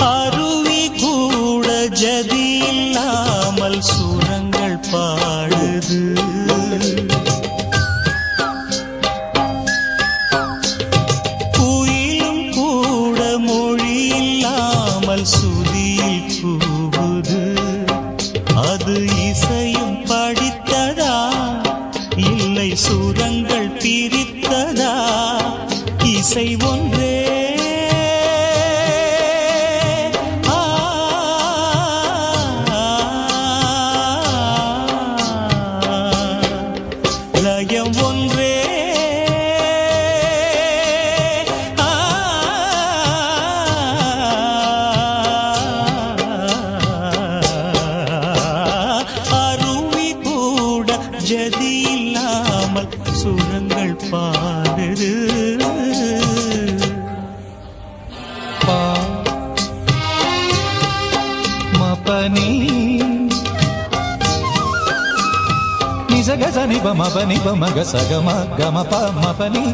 அருவி கூட ஜதி இல்லாமல் சுரங்கள் பாடுது. குயிலும் கூட மொழி இல்லாமல் சுதியில் கூவுது. அது இசையும் படித்ததா இல்லை சுரங்கள் பிரித்ததா? இசை ஒன்றே லயம் ஒன்றே அருவி கூட ஜதி இல்லாமல் சுரங்கள் பாடுது. மபனி நிச கச நிப மபனி பமக சகம கம ப மபனி